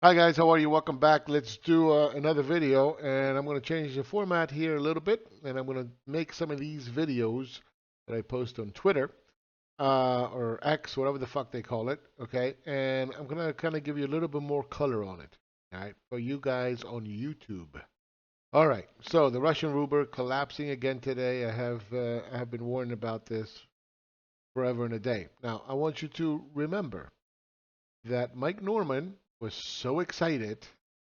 Hi guys, how are you? Welcome back. Let's do another video, and I'm going to change the format here a little bit, and I'm going to make some of these videos that I post on Twitter or X, whatever the fuck they call it, okay? And I'm going to kind of give you a little bit more color on it, all right, for you guys on YouTube. All right, so the Russian ruble collapsing again today. I have been warning about this forever and a day. Now, I want you to remember that Mike Norman was so excited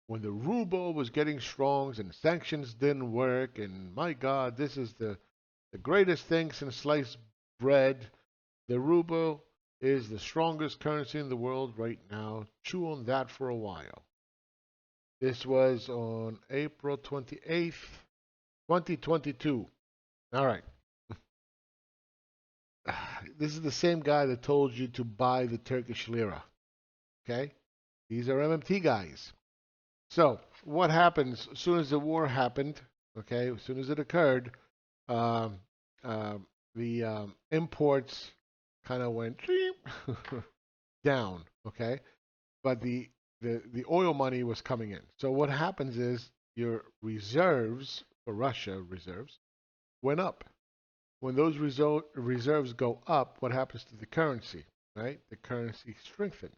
when the ruble was getting strong and sanctions didn't work, and my God, this is the greatest thing since sliced bread. The ruble is the strongest currency in the world right now. Chew on that for a while. This was on April 28th, 2022. All right. This is the same guy that told you to buy the Turkish lira. Okay? These are MMT guys. So, what happens as soon as the war happened? Okay, as soon as it occurred, um, the imports kind of went down. Okay, but the oil money was coming in. So what happens is your reserves for Russia reserves went up. When those reserves go up, what happens to the currency? Right, the currency strengthens.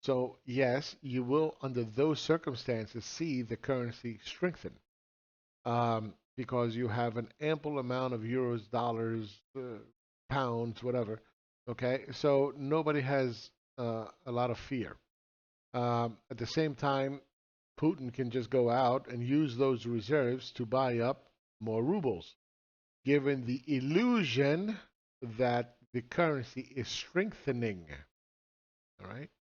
So yes, you will, under those circumstances, see the currency strengthen because you have an ample amount of euros, dollars, pounds, whatever. Okay, so nobody has a lot of fear. At the same time, Putin can just go out and use those reserves to buy up more rubles, given the illusion that the currency is strengthening. All right.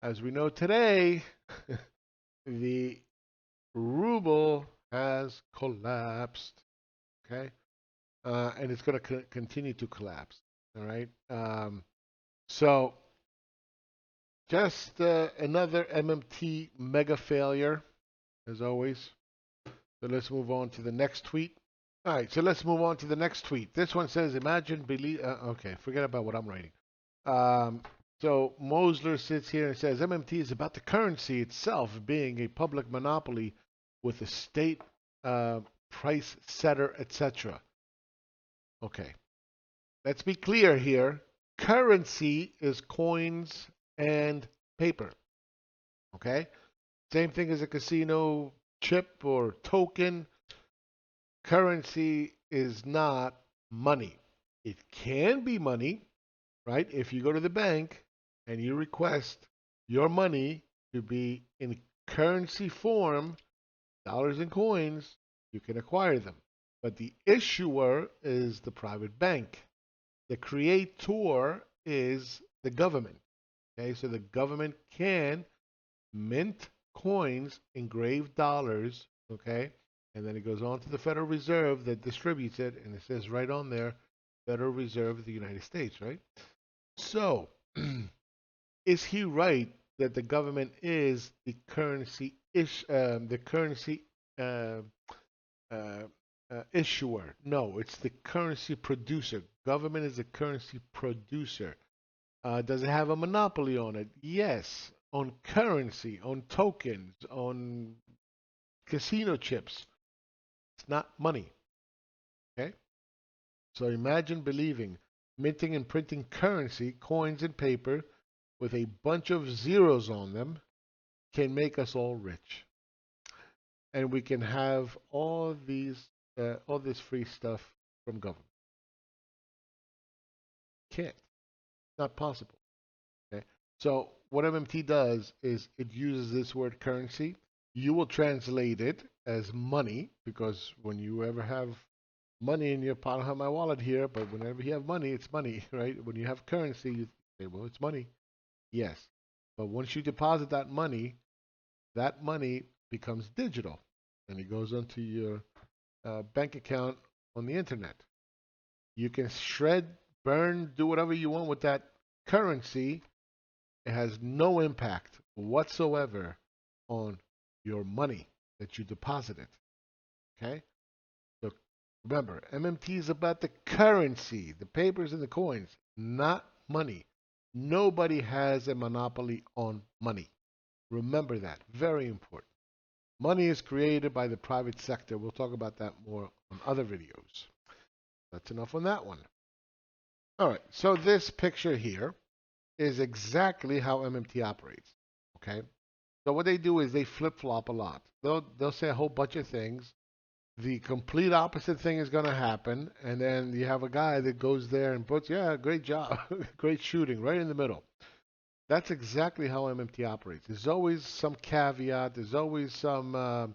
As we know today, the ruble has collapsed, okay? And it's going to continue to collapse, all right? So just another MMT mega failure, as always. So let's move on to the next tweet. All right, so let's move on to the next tweet. This one says, imagine, believe, okay, forget about what I'm writing. Um, so Mosler sits here and says MMT is about the currency itself being a public monopoly with a state uh, price setter, etc. Okay, let's be clear here. Currency is coins and paper. Okay, same thing as a casino chip or token. Currency is not money. It can be money, right? If you go to the bank and you request your money to be in currency form, dollars and coins, you can acquire them. But the issuer is the private bank. The creator is the government. Okay, so the government can mint coins, engraved dollars, okay, and then it goes on to the Federal Reserve that distributes it, and it says right on there, Federal Reserve of the United States, right? So, is he right that the government is the currency uh, uh, issuer? No, it's the currency producer. Government is the currency producer. Does it have a monopoly on it? Yes, on currency, on tokens, on casino chips. It's not money. Okay, so imagine believing minting and printing currency, coins and paper with a bunch of zeros on them can make us all rich, and we can have all this free stuff from government. Can't. Not possible. Okay. So what MMT does is it uses this word currency. You will translate it as money because when you ever have money in your pocket, I don't have my wallet here, but whenever you have money, it's money, right? When you have currency, you say, well, it's money. Yes. But once you deposit that money becomes digital and it goes onto your bank account on the internet. You can shred, burn, do whatever you want with that currency. It has no impact whatsoever on your money that you deposited. Okay? So remember, MMT is about the currency, the papers and the coins, not money. Nobody has a monopoly on money. Remember that. Very important. Money is created by the private sector. We'll talk about that more on other videos. That's enough on that one. All right, so this picture here is exactly how MMT operates. Okay, so what they do is they flip-flop a lot. They'll say a whole bunch of things. The complete opposite thing is going to happen, and then you have a guy that goes there and puts, yeah, great job, great shooting, right in the middle. That's exactly how MMT operates. There's always some caveat. There's always some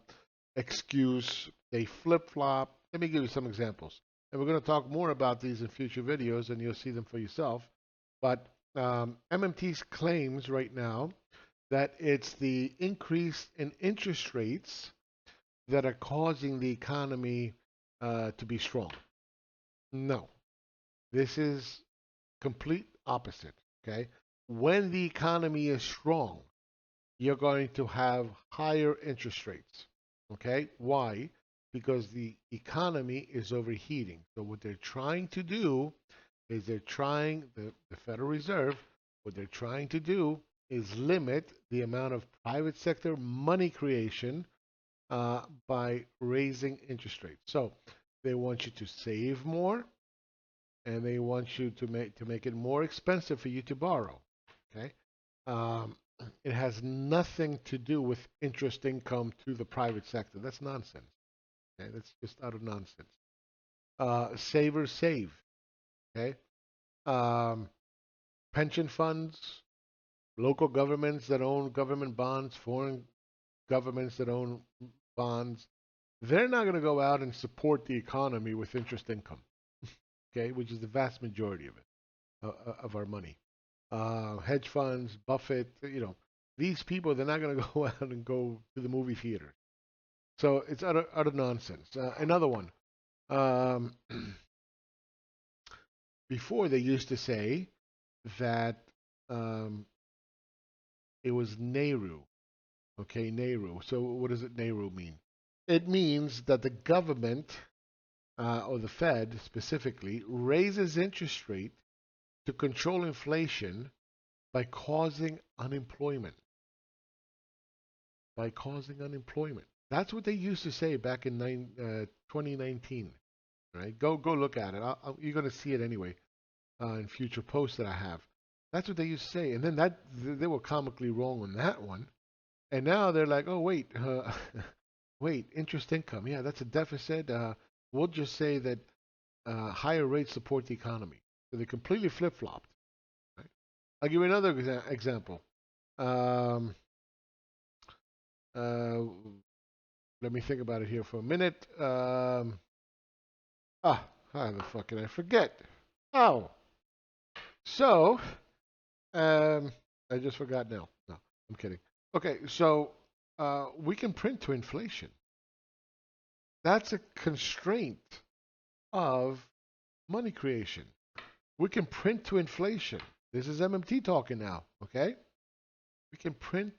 excuse. They flip-flop. Let me give you some examples. And we're going to talk more about these in future videos, and you'll see them for yourself. But MMT claims right now that it's the increase in interest rates that are causing the economy to be strong. No, this is complete opposite. Okay, when the economy is strong, you're going to have higher interest rates. Okay, why? Because the economy is overheating. So what they're trying to do is the Federal Reserve, what they're trying to do is limit the amount of private sector money creation by raising interest rates. So they want you to save more, and they want you to make it more expensive for you to borrow. Okay, um, it has nothing to do with interest income to the private sector. That's nonsense. Okay, that's just out of nonsense. Savers save. Okay, um, pension funds, local governments that own government bonds, foreign governments that own bonds, they're not going to go out and support the economy with interest income, okay, which is the vast majority of it, of our money. Hedge funds, Buffett, these people, they're not going to go out and go to the movie theater. So it's utter nonsense. Another one. Um, Before they used to say that um, it was Nehru. Okay, Nehru. So what does it Nehru mean? It means that the government or the Fed specifically raises interest rate to control inflation by causing unemployment. By causing unemployment. That's what they used to say back in 2019. Right? Go look at it. You're going to see it anyway in future posts that I have. That's what they used to say, and then they were comically wrong on that one. And now they're like, oh wait, wait, interest income. Yeah, that's a deficit. We'll just say that higher rates support the economy. So they completely flip-flopped. Right? I'll give you another example. Um, uh, let me think about it here for a minute. How the fuck can I forget? Oh, so I just forgot now. No, I'm kidding. Okay, so we can print to inflation. That's a constraint of money creation. We can print to inflation. This is MMT talking now, okay? We can print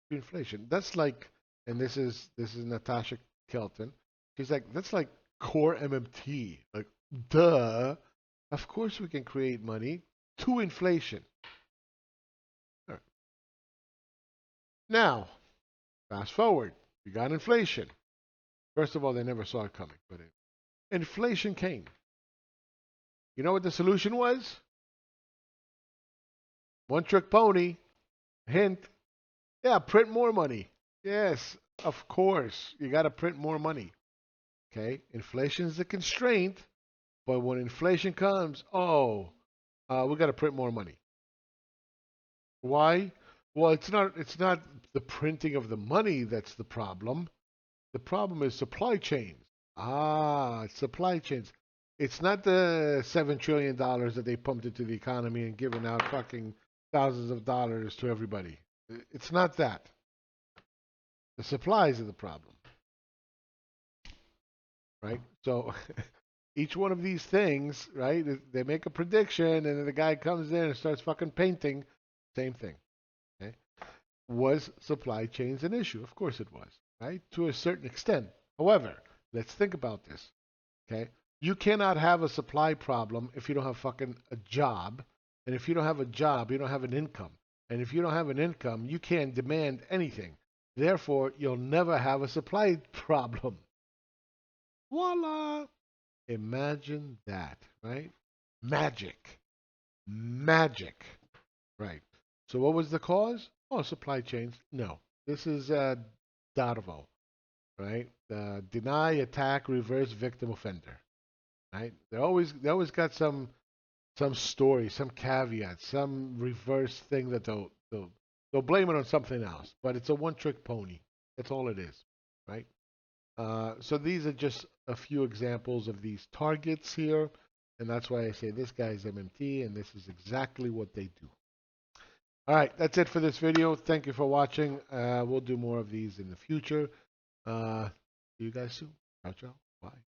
to inflation. That's like, and this is Natasha Kelton. She's like, that's like core MMT. Like, duh. Of course we can create money to inflation. All right. Now, fast forward. We got inflation. First of all, they never saw it coming, but inflation came. You know what the solution was? One trick pony. Hint. Yeah, print more money. Yes, of course. You got to print more money. Okay? Inflation is a constraint, but when inflation comes, we got to print more money. Why? Well, it's not the printing of the money that's the problem. The problem is supply chains. Supply chains. It's not the $7 trillion that they pumped into the economy and given out fucking thousands of dollars to everybody. It's not that. The supplies are the problem, right? So each one of these things, right? They make a prediction, and then the guy comes in and starts fucking painting. Same thing. Okay? Was supply chains an issue? Of course it was, right? To a certain extent. However, let's think about this. Okay? You cannot have a supply problem if you don't have fucking a job. And if you don't have a job, you don't have an income. And if you don't have an income, you can't demand anything. Therefore, you'll never have a supply problem. Voila! Imagine that, right? Magic. Magic. Right. So what was the cause? Oh, supply chains. No. This is Darvo, right? Deny, attack, reverse, victim, offender. Right? They always got some story, some caveat, some reverse thing that they'll blame it on something else. But it's a one-trick pony. That's all it is, right? So these are just a few examples of these targets here, and that's why I say this guy's MMT, and this is exactly what they do. All right, that's it for this video. Thank you for watching. We'll do more of these in the future. See you guys soon. Ciao, ciao. Bye.